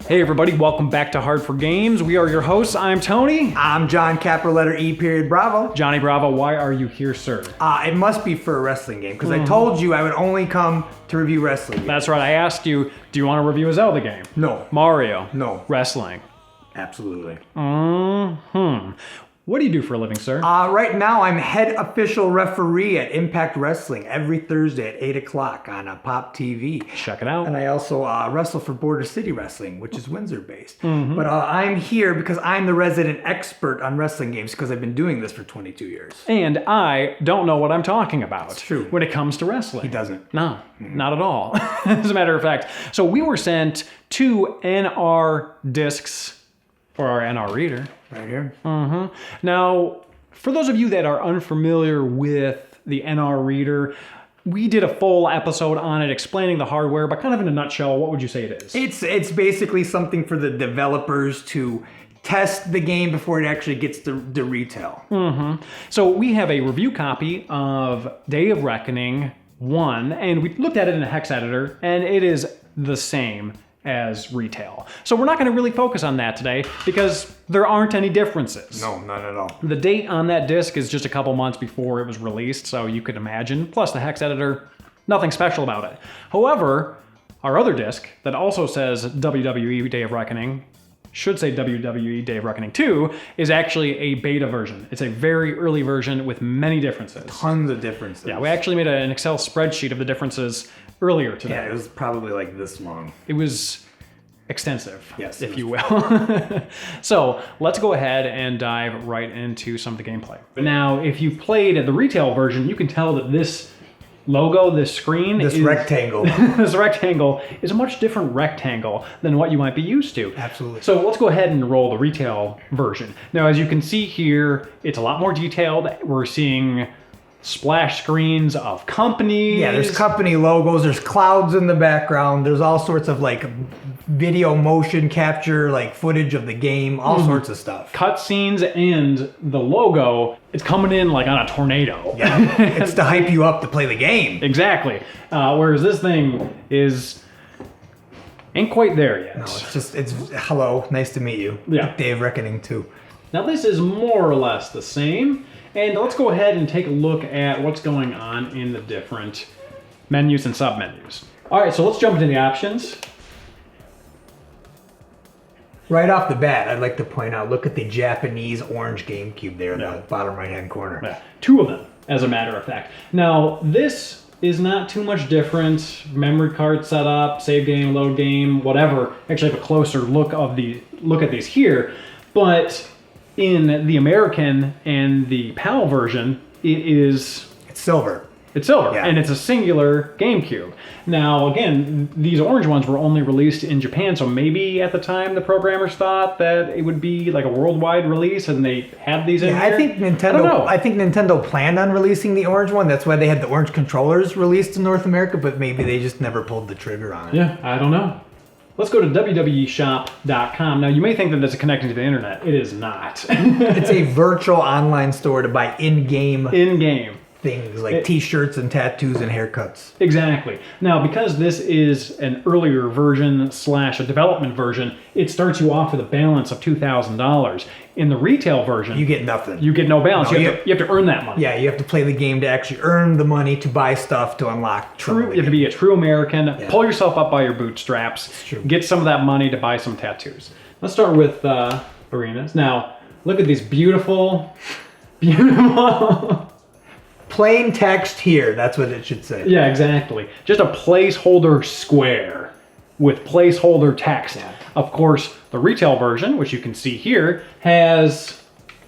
Hey everybody, welcome back to Hard for Games. We are your hosts. I'm Tony. I'm John, capital letter E period Bravo. Johnny Bravo, why are you here, sir? It must be for a wrestling game, because I told you I would only come to review wrestling games. That's right, I asked you, do you want to review a Zelda game? No. Mario? No. Wrestling? Absolutely. What do you do for a living, sir? Right now, I'm head official referee at Impact Wrestling every Thursday at 8 o'clock on Pop TV. Check it out. And I also wrestle for Border City Wrestling, which is Windsor-based. But I'm here because I'm the resident expert on wrestling games because I've been doing this for 22 years. And I don't know what I'm talking about. It's true. When it comes to wrestling. He doesn't. No, not at all. As a matter of fact. So we were sent 2 NR discs for our NR Reader. Right here. Now, for those of you that are unfamiliar with the NR Reader, we did a full episode on it explaining the hardware, but kind of in a nutshell, what would you say it is? It's basically something for the developers to test the game before it actually gets to retail. So we have a review copy of Day of Reckoning 1, and we looked at it in a Hex Editor, and it is the same as retail. So we're not going to really focus on that today because there aren't any differences. No, none at all. The date on that disc is just a couple months before it was released, so you could imagine. Plus the Hex Editor, nothing special about it. However, our other disc that also says WWE Day of Reckoning, should say WWE Day of Reckoning 2, is actually a beta version. It's a very early version with many differences. Tons of differences. Yeah, we actually made an Excel spreadsheet of the differences earlier today. Yeah, it was probably like this long. It was extensive, yes, if you will. So let's go ahead and dive right into some of the gameplay. Now, if you played the retail version, you can tell that this logo, this screen, this rectangle. This rectangle is a much different rectangle than what you might be used to. Absolutely. So let's go ahead and roll the retail version. Now, as you can see here, it's a lot more detailed. We're seeing splash screens of companies. Yeah, there's company logos, there's clouds in the background, there's all sorts of like video motion capture, like footage of the game, all sorts of stuff. Cutscenes, and the logo, it's coming in like on a tornado. Yeah, it's to hype you up to play the game. Exactly. Whereas this thing ain't quite there yet. No, it's hello, nice to meet you. Yeah. Day of Reckoning 2. Now this is more or less the same. And let's go ahead and take a look at what's going on in the different menus and submenus. All right, so let's jump into the options. Right off the bat, I'd like to point out, look at the Japanese orange GameCube there in the bottom right-hand corner. Yeah, 2 of them, as a matter of fact. Now, this is not too much different. Memory card setup, save game, load game, whatever. Actually, I have a closer look at these here, but in the American and the PAL version, it's silver. It's silver, yeah. And it's a singular GameCube. Now, again, these orange ones were only released in Japan, so maybe at the time the programmers thought that it would be like a worldwide release, and they had these in here. I think Nintendo planned on releasing the orange one. That's why they had the orange controllers released in North America, but maybe they just never pulled the trigger on it. Yeah, I don't know. Let's go to www.shop.com. Now, you may think that this is connecting to the internet. It is not. It's a virtual online store to buy in-game things like t-shirts and tattoos and haircuts. Exactly. Now, because this is an earlier version / a development version, it starts you off with a balance of $2,000. In the retail version, you get nothing. You get no balance. No, you have to earn that money. Yeah, you have to play the game to actually earn the money to buy stuff to unlock. You have to be a true American. Yeah. Pull yourself up by your bootstraps. It's true. Get some of that money to buy some tattoos. Let's start with arenas. Now, look at these beautiful. Plain text here, that's what it should say. Yeah, exactly. Just a placeholder square with placeholder text. Yeah. Of course, the retail version, which you can see here, has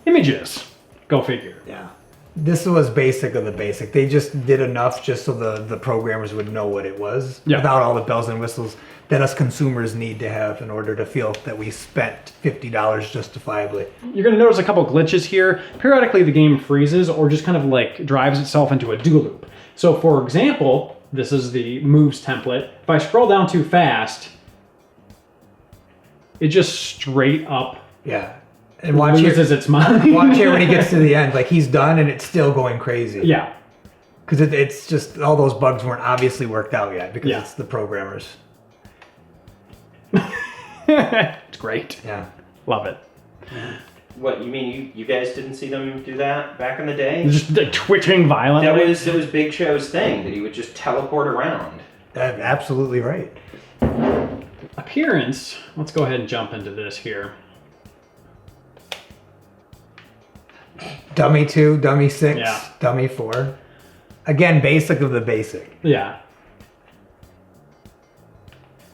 images. Go figure. Yeah. This was basic of the basic. They just did enough just so the programmers would know what it was without all the bells and whistles that us consumers need to have in order to feel that we spent $50 justifiably. You're going to notice a couple glitches here. Periodically the game freezes or just kind of like drives itself into a do loop. So for example, this is the moves template. If I scroll down too fast, it just straight up and watch loses its mind. Watch here when he gets to the end, like he's done and it's still going crazy. Yeah. Because it's just, all those bugs weren't obviously worked out yet because it's the programmers. It's great. Yeah. Love it. What, you mean you guys didn't see them do that back in the day? Just like, twitching violently. That was Big Show's thing, that he would just teleport around. Absolutely right. Appearance. Let's go ahead and jump into this here. Dummy 2, Dummy 6, Yeah. Dummy 4. Again, basic of the basic. Yeah.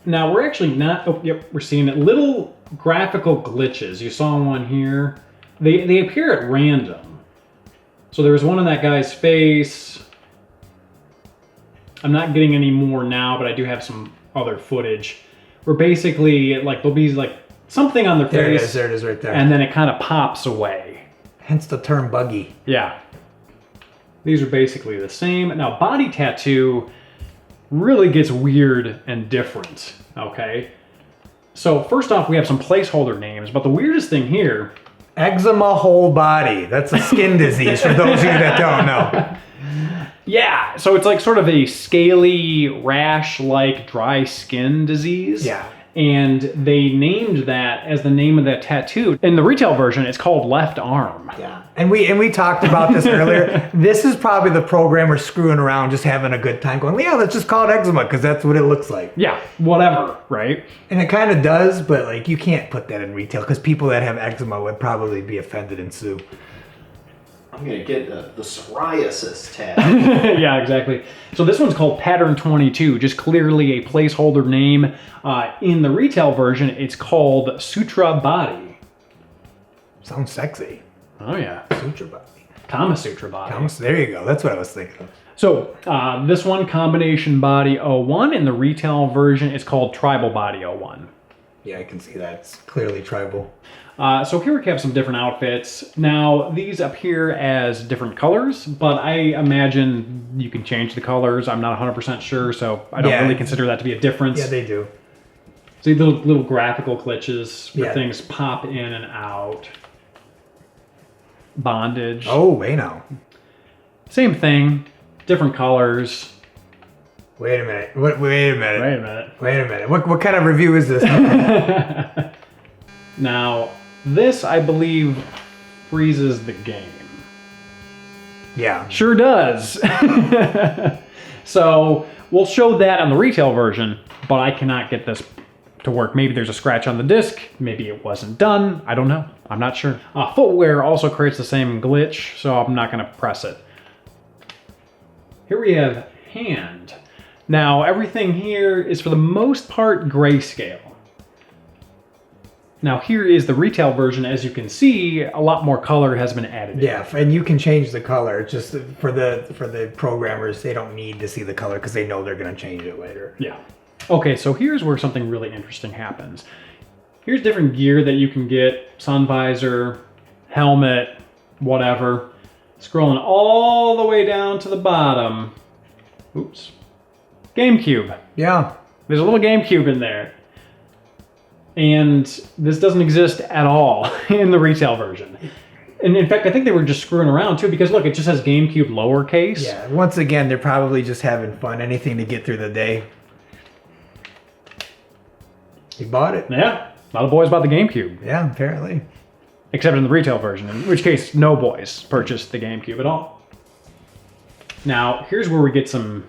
Now we're actually not. Oh, yep. We're seeing it. Little graphical glitches. You saw one here. They appear at random. So there was one on that guy's face. I'm not getting any more now, but I do have some other footage where basically, like, there'll be like something on their face. There it is right there. And then it kind of pops away. Hence the term buggy. Yeah. These are basically the same. Now, body tattoo really gets weird and different, okay? So first off, we have some placeholder names, but the weirdest thing here... Eczema whole body. That's a skin disease for those of you that don't know. Yeah, so it's like sort of a scaly, rash-like dry skin disease. Yeah. And they named that as the name of that tattoo. In the retail version, it's called left arm. Yeah. And we talked about this earlier. This is probably the programmer screwing around, just having a good time going, yeah, let's just call it eczema because that's what it looks like. Yeah, whatever, right? And it kind of does, but like you can't put that in retail because people that have eczema would probably be offended and sue. I'm going to get the psoriasis tab. Yeah, exactly. So this one's called Pattern 22, just clearly a placeholder name. In the retail version, it's called Sutra Body. Sounds sexy. Oh, yeah. Sutra body. Kama Sutra Body. There you go. That's what I was thinking of. So this one, Combination Body 01. In the retail version, it's called Tribal Body 01. Yeah, I can see that. It's clearly tribal. So here we have some different outfits. Now, these appear as different colors, but I imagine you can change the colors. I'm not 100% sure, so I don't really consider that to be a difference. Yeah, they do. See the little graphical glitches where Yeah. things pop in and out. Bondage. Oh, hey now. Same thing, different colors. Wait a minute. Wait a minute. Wait a minute. Wait a minute. What kind of review is this? Now, this, I believe, freezes the game. Yeah. Sure does. So, we'll show that on the retail version, but I cannot get this to work. Maybe there's a scratch on the disc. Maybe it wasn't done. I don't know. I'm not sure. Footwear also creates the same glitch, so I'm not going to press it. Here we have hand. Now, everything here is for the most part grayscale. Now, here is the retail version. As you can see, a lot more color has been added. Yeah, and you can change the color. It's just for the programmers, they don't need to see the color because they know they're going to change it later. Yeah. Okay, so here's where something really interesting happens. Here's different gear that you can get. Sun visor, helmet, whatever. Scrolling all the way down to the bottom. Oops. GameCube. Yeah. There's a little GameCube in there. And this doesn't exist at all in the retail version. And in fact, I think they were just screwing around too, because look, it just has GameCube lowercase. Yeah, once again, they're probably just having fun. Anything to get through the day. You bought it. Yeah, a lot of boys bought the GameCube. Yeah, apparently. Except in the retail version, in which case no boys purchased the GameCube at all. Now, here's where we get some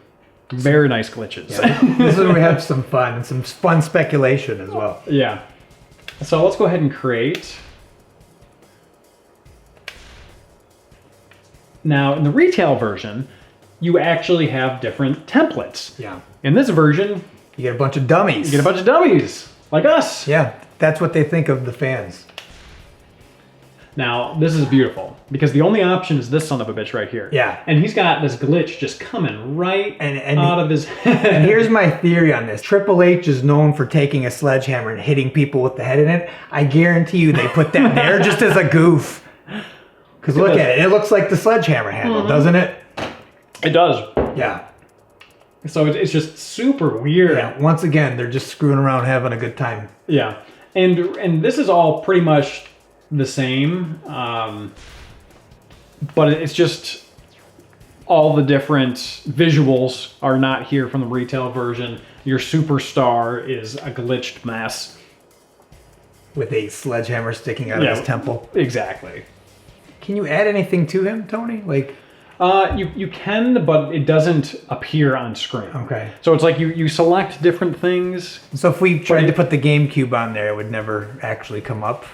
very nice glitches. Yeah, this is where we have some fun and some fun speculation as well. Yeah. So let's go ahead and create. Now, in the retail version, you actually have different templates. Yeah. In this version, You get a bunch of dummies. you get a bunch of dummies, like us. Yeah, that's what they think of the fans. Now, this is beautiful, because the only option is this son of a bitch right here. Yeah. And he's got this glitch just coming right out of his head. And here's my theory on this. Triple H is known for taking a sledgehammer and hitting people with the head in it. I guarantee you they put that there just as a goof. Because look at it. It looks like the sledgehammer handle, doesn't it? It does. Yeah. So it's just super weird. Yeah. Once again, they're just screwing around having a good time. Yeah. And this is all pretty much the same. But it's just all the different visuals are not here from the retail version. Your superstar is a glitched mess. with a sledgehammer sticking out of his temple. Exactly. Can you add anything to him, Tony? Like, you can, but it doesn't appear on screen. Okay. So it's like you select different things. So if we tried to put the GameCube on there, it would never actually come up?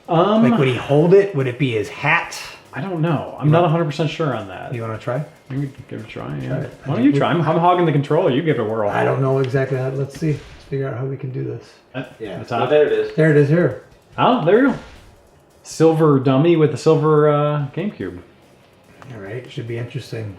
Like, would he hold it? Would it be his hat? I don't know. I'm not 100% sure on that. You want to try? You could give it a try, yeah. Why don't you try? I'm hogging the controller. You give it a whirl. I don't know exactly how. Let's see. Let's figure out how we can do this. Yeah. The top. Oh, there it is. There it is here. Oh, there you go. Silver dummy with the silver GameCube. All right. Should be interesting.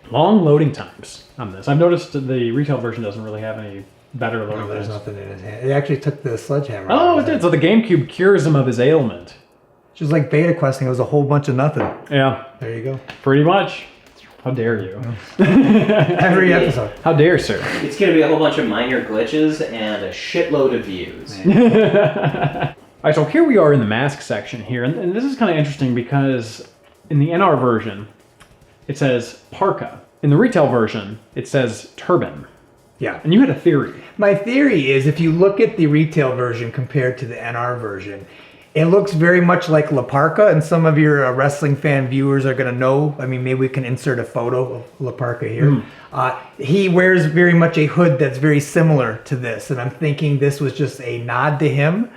Long loading times on this. I've noticed the retail version doesn't really have any better loading No, there's times. nothing in his hand. It actually took the sledgehammer. Oh, it did. So the GameCube cures him of his ailment. Just like beta questing, it was a whole bunch of nothing. Yeah. There you go. Pretty much. How dare you? Every episode. How dare, sir? It's going to be a whole bunch of minor glitches and a shitload of views. All right, so here we are in the mask section here, and this is kind of interesting because in the NR version, it says parka. In the retail version, it says turban. Yeah. And you had a theory. My theory is if you look at the retail version compared to the NR version, it looks very much like La Parka, and some of your wrestling fan viewers are going to know. I mean, maybe we can insert a photo of La Parka here. He wears very much a hood that's very similar to this, and I'm thinking this was just a nod to him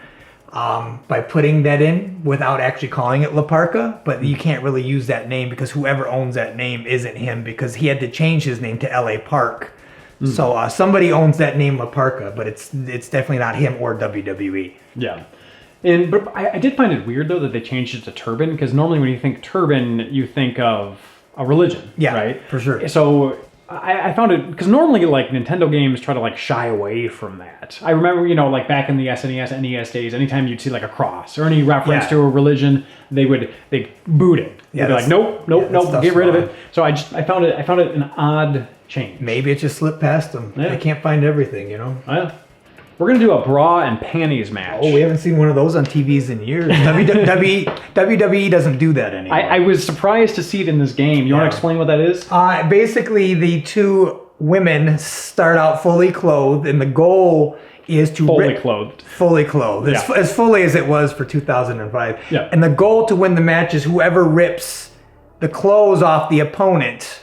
by putting that in without actually calling it La Parka, but you can't really use that name because whoever owns that name isn't him because he had to change his name to LA Park. So somebody owns that name La Parka, but it's definitely not him or WWE. Yeah. But I did find it weird, though, that they changed it to turban, because normally when you think turban, you think of a religion, Yeah, right? for sure. So I found it, because normally, like, Nintendo games try to, like, shy away from that. I remember, you know, like, back in the SNES, NES days, anytime you'd see, like, a cross or any reference to a religion, they'd boot it. Yeah, They'd be like, nope, stuff's get rid of wrong. it. So I found it an odd change. Maybe it just slipped past them. Yeah. They can't find everything, you know? We're going to do a bra and panties match. Oh, we haven't seen one of those on TVs in years. WWE doesn't do that anymore. I was surprised to see it in this game. You want to explain what that is? Basically, the two women start out fully clothed, and the goal is to Fully clothed. Fully clothed. Yeah. As fully as it was for 2005. Yeah. And the goal to win the match is whoever rips the clothes off the opponent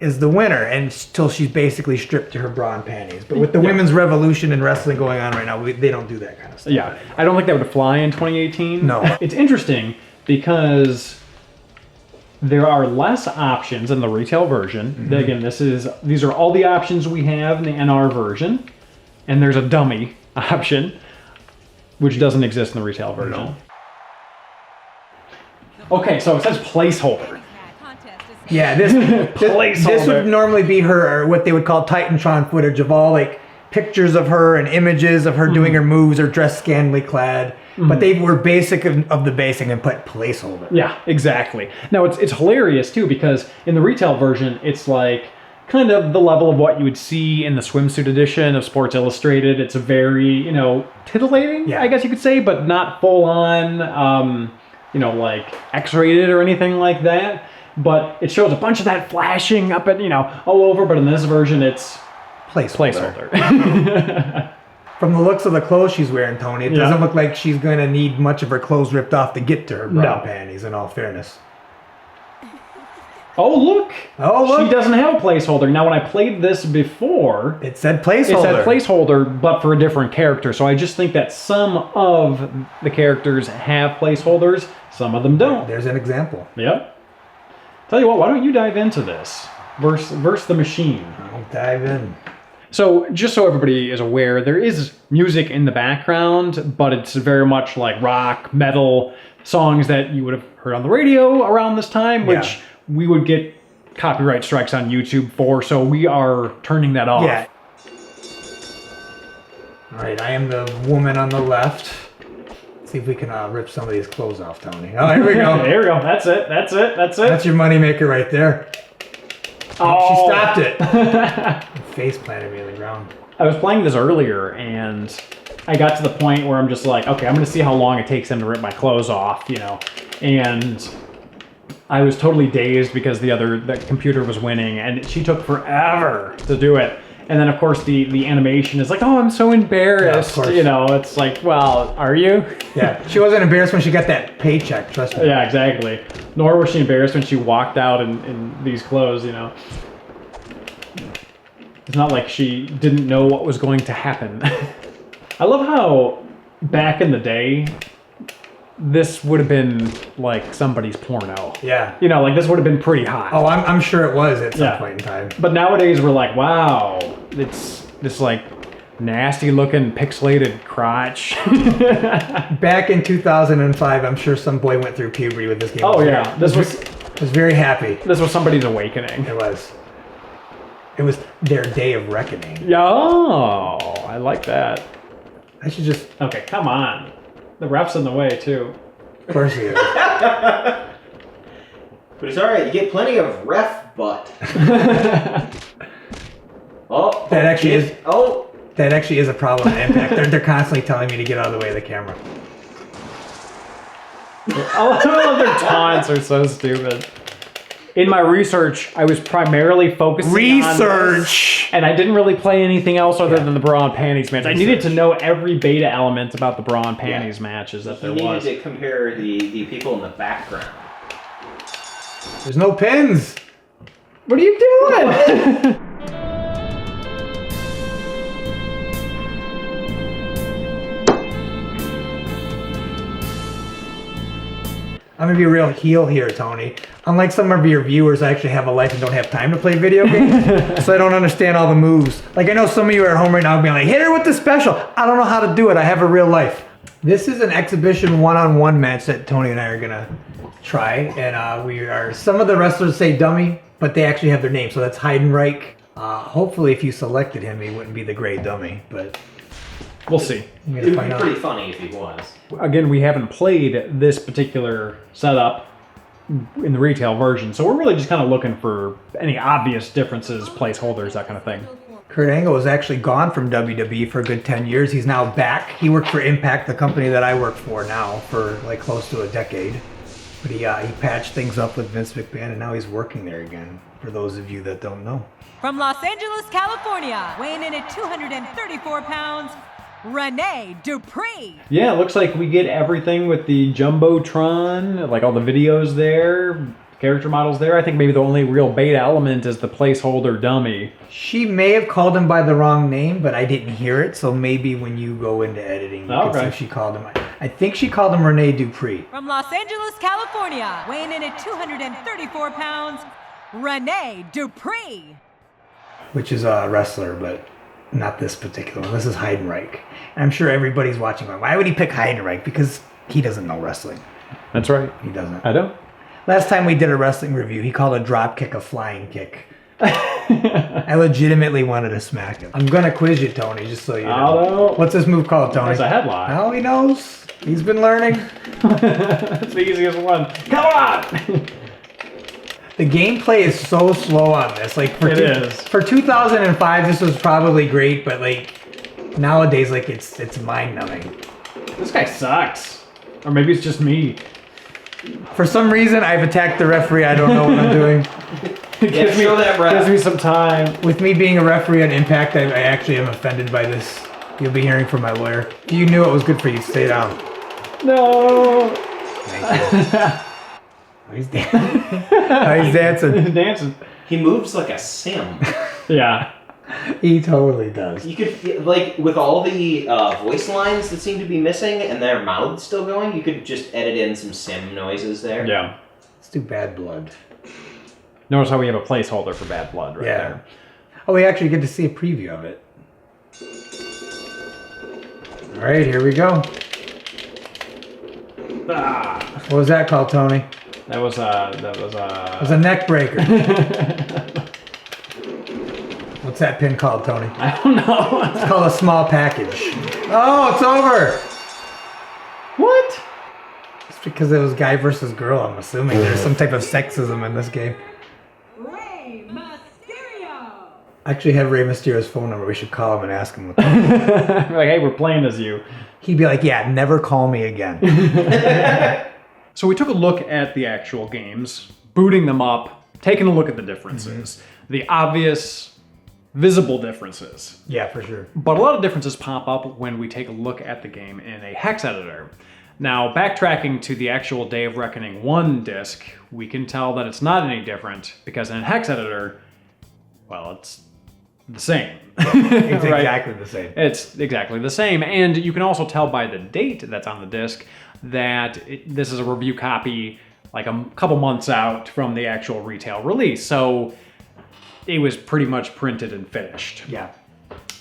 is the winner, and until she's basically stripped to her bra and panties. But with the women's revolution in wrestling going on right now, they don't do that kind of stuff. Yeah, I don't think that would fly in 2018. No. It's interesting because there are less options in the retail version. Again, these are all the options we have in the NR version, and there's a dummy option, which doesn't exist in the retail version. No. Okay, so it says placeholder. Yeah, this would normally be her, or what they would call Titantron footage of all like pictures of her and images of her doing her moves or dressed scantily clad. But they were basic of the basic and put placeholder. Yeah, exactly. Now it's hilarious too because in the retail version it's like kind of the level of what you would see in the swimsuit edition of Sports Illustrated. It's a very, titillating, I guess you could say, but not full on, like X-rated or anything like that. But it shows a bunch of that flashing up at, all over. But in this version, it's placeholder. From the looks of the clothes she's wearing, Tony, it doesn't look like she's going to need much of her clothes ripped off to get to her bra and panties, in all fairness. Oh, look. She doesn't have a placeholder. Now, when I played this before, it said placeholder. But for a different character. So I just think that some of the characters have placeholders, some of them don't. There's an example. Yep. Tell you what, why don't you dive into this versus the machine? I'll dive in. So, just so everybody is aware, there is music in the background, but it's very much like rock, metal songs that you would have heard on the radio around this time, which we would get copyright strikes on YouTube for, so we are turning that off. Yeah. All right, I am the woman on the left. See if we can rip some of these clothes off, Tony. Oh, here we go. There we go. That's it. That's your moneymaker right there. Oh, she stopped it. Face planted me on the ground. I was playing this earlier, and I got to the point where I'm just like, okay, I'm going to see how long it takes them to rip my clothes off, And I was totally dazed because the computer was winning, and she took forever to do it. And then of course the animation is like, oh, I'm so embarrassed. Yeah, you know, it's like, well, are you? Yeah, she wasn't embarrassed when she got that paycheck, trust me. Yeah, exactly. Nor was she embarrassed when she walked out in these clothes, you know. It's not like she didn't know what was going to happen. I love how back in the day, this would have been like somebody's porno. Yeah. You know, like this would have been pretty hot. Oh, I'm sure it was at some point in time. But nowadays we're like, wow, it's this like nasty looking pixelated crotch. Back in 2005, I'm sure some boy went through puberty with this game. Oh yeah, was very happy. This was somebody's awakening. It was. It was their day of reckoning. Oh, I like that. I should just. Okay, come on. The ref's in the way too. Of course he is. But it's alright, you get plenty of ref butt. Oh, That actually is. Oh, That actually is a problem in Impact. They're constantly telling me to get out of the way of the camera. Oh, their taunts are so stupid. In my research, I was primarily focusing on this, and I didn't really play anything else other than the bra and panties match. I needed to know every beta element about the bra and panties matches that there was. You needed to compare the people in the background. There's no pins. What are you doing? I'm gonna be a real heel here, Tony. Unlike some of your viewers, I actually have a life and don't have time to play video games, so I don't understand all the moves. Like I know some of you are at home right now being like, hit her with the special. I don't know how to do it. I have a real life. This is an exhibition one-on-one match that Tony and I are gonna try, and we are. Some of the wrestlers say dummy, but they actually have their name, so that's Heidenreich. Hopefully, if you selected him, he wouldn't be the gray dummy, but We'll see. It would be pretty funny if he was. Again, we haven't played this particular setup in the retail version, so we're really just kind of looking for any obvious differences, placeholders, that kind of thing. Kurt Angle was actually gone from WWE for a good 10 years. He's now back. He worked for Impact, the company that I work for now, for like close to a decade. But he patched things up with Vince McMahon, and now he's working there again, for those of you that don't know. From Los Angeles, California, weighing in at 234 pounds, Rene Dupree. Yeah, it looks like we get everything with the Jumbotron, like all the videos there, character models there. I think maybe the only real beta element is the placeholder dummy. She may have called him by the wrong name, but I didn't hear it, so maybe when you go into editing, you can see if she called him. I think she called him Rene Dupree. From Los Angeles, California, weighing in at 234 pounds, Rene Dupree. Which is a wrestler, but not this particular one. This is Heidenreich. And I'm sure everybody's watching going, why would he pick Heidenreich? Because he doesn't know wrestling. That's right. He doesn't. I don't. Last time we did a wrestling review, he called a drop kick a flying kick. I legitimately wanted to smack him. I'm going to quiz you, Tony, just so you know. What's this move called, Tony? That's a headlock. Oh, he knows. He's been learning. That's the easiest one. Come on! The gameplay is so slow on this. Like for 2005, this was probably great, but like nowadays, like it's mind-numbing. This guy sucks. Or maybe it's just me. For some reason, I've attacked the referee. I don't know what I'm doing. Gives me some time. With me being a referee on Impact, I actually am offended by this. You'll be hearing from my lawyer. If you knew it was good for you, stay down. No. Thank you. He's dancing. He's dancing. He's dancing. He moves like a sim. Yeah. He totally does. You could, like, with all the voice lines that seem to be missing and their mouths still going, you could just edit in some sim noises there. Yeah. Let's do Bad Blood. Notice how we have a placeholder for Bad Blood right there. Oh, we actually get to see a preview of it. All right, here we go. Ah. What was that called, Tony? That was It was a neck breaker. What's that pin called, Tony? I don't know. It's called a small package. Oh, it's over. What? It's because it was guy versus girl, I'm assuming. There's some type of sexism in this game. Rey Mysterio. I actually have Rey Mysterio's phone number. We should call him and ask him. Like, hey, we're playing as you. He'd be like, yeah, never call me again. So we took a look at the actual games, booting them up, taking a look at the differences. The obvious visible differences. Yeah, for sure. But a lot of differences pop up when we take a look at the game in a Hex Editor. Now, backtracking to the actual Day of Reckoning 1 disc, we can tell that it's not any different because in a Hex Editor, well, it's the same. It's Right? exactly the same. It's exactly the same. And you can also tell by the date that's on the disc that this is a review copy like a couple months out from the actual retail release. So it was pretty much printed and finished. Yeah,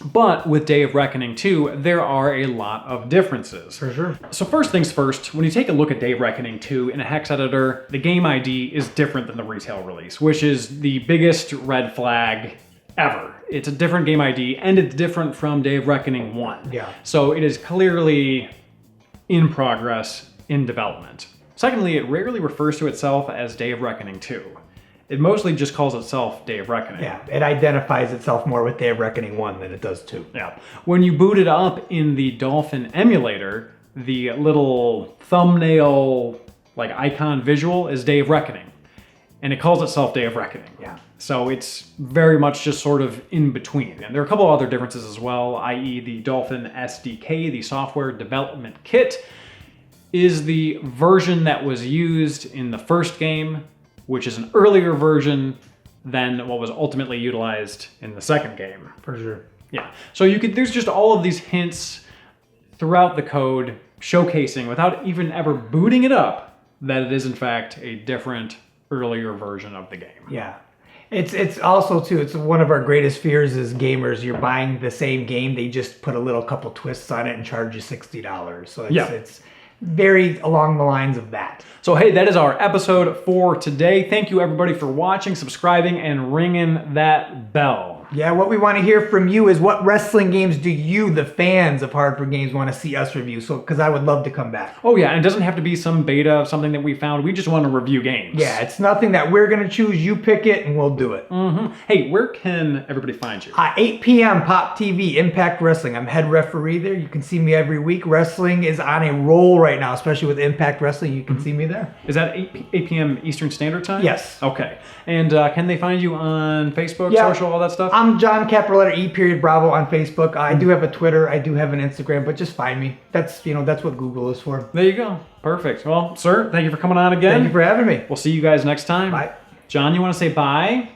But with Day of Reckoning 2, there are a lot of differences. for sure. So first things first, when you take a look at Day of Reckoning 2 in a Hex Editor, the game ID is different than the retail release, which is the biggest red flag ever. It's a different game ID, and it's different from Day of Reckoning 1. Yeah. So it is clearly in progress, in development. Secondly, it rarely refers to itself as Day of Reckoning 2. It mostly just calls itself Day of Reckoning. Yeah, it identifies itself more with Day of Reckoning 1 than it does 2. Yeah. When you boot it up in the Dolphin emulator, the little thumbnail like icon visual is Day of Reckoning. And it calls itself Day of Reckoning. Yeah. So it's very much just sort of in between. And there are a couple other differences as well, i.e. the Dolphin SDK, the software development kit, is the version that was used in the first game, which is an earlier version than what was ultimately utilized in the second game. For sure. Yeah. So there's just all of these hints throughout the code showcasing, without even ever booting it up, that it is in fact a different, earlier version of the game. Yeah. It's also too, it's one of our greatest fears as gamers. You're buying the same game, they just put a little couple twists on it and charge you $60. So it's very along the lines of that. So hey, that is our episode for today. Thank you everybody for watching, subscribing, and ringing that bell. Yeah, what we want to hear from you is what wrestling games do you, the fans of Hard for Games, want to see us review? So, because I would love to come back. Oh yeah, and it doesn't have to be some beta of something that we found. We just want to review games. Yeah, it's nothing that we're going to choose. You pick it and we'll do it. Mm-hmm. Hey, where can everybody find you? 8 p.m. Pop TV, Impact Wrestling. I'm head referee there. You can see me every week. Wrestling is on a roll right now, especially with Impact Wrestling. You can see me there. Is that 8 p.m. Eastern Standard Time? Yes. Okay. And can they find you on Facebook, Yeah. social, all that stuff? I'm John capital letter E Bravo on Facebook. I do have a Twitter. I do have an Instagram, but just find me. That's what Google is for. There you go. Perfect. Well, sir, thank you for coming on again. Thank you for having me. We'll see you guys next time. Bye. John, you want to say bye?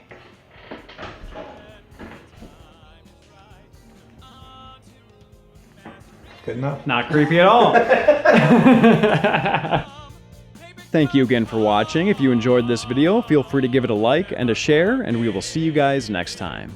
Good enough. Not creepy at all. Thank you again for watching. If you enjoyed this video, feel free to give it a like and a share, and we will see you guys next time.